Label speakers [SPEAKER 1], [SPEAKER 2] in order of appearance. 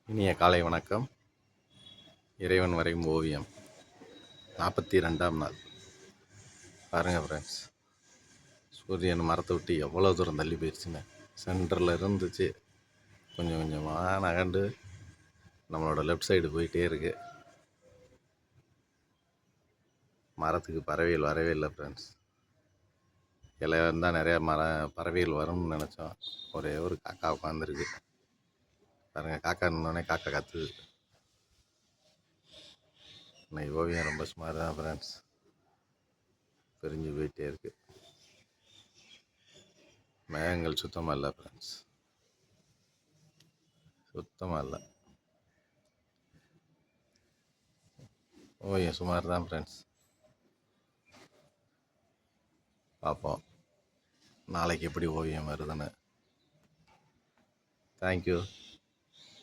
[SPEAKER 1] இனிய காலை வணக்கம். இறைவன் வரையும் ஓவியம் 42ஆம் நாள். பாருங்கள் ஃப்ரெண்ட்ஸ், சூரியன் மரத்தை விட்டு எவ்வளோ தூரம் தள்ளி போயிடுச்சுன்னு. சென்டரில் இருந்துச்சு, கொஞ்சம் கொஞ்சமாக நகண்டு நம்மளோட லெஃப்ட் சைடு போயிட்டே இருக்கு. மரத்துக்கு பறவைகள் வரவே இல்லை ஃப்ரெண்ட்ஸ். இலை வந்தால் நிறையா பறவைகள் வரும்னு நினச்சோம். ஒரே ஒரு காக்கா உட்காந்துருக்கு. பாருங்கள், காக்கா இருந்தோடனே காக்கா கத்துது. இன்னைக்கு ஓவியம் ரொம்ப சுமார் தான் ஃப்ரெண்ட்ஸ், பிரிஞ்சு போயிட்டே இருக்கு. மேகங்கள் சுத்தமாக இல்லை ஃப்ரெண்ட்ஸ், சுத்தமாக இல்லை. ஓவியம் சுமார் தான் ஃப்ரெண்ட்ஸ். பார்ப்போம் நாளைக்கு எப்படி ஓவியம் வருதுன்னு. தேங்க்யூ.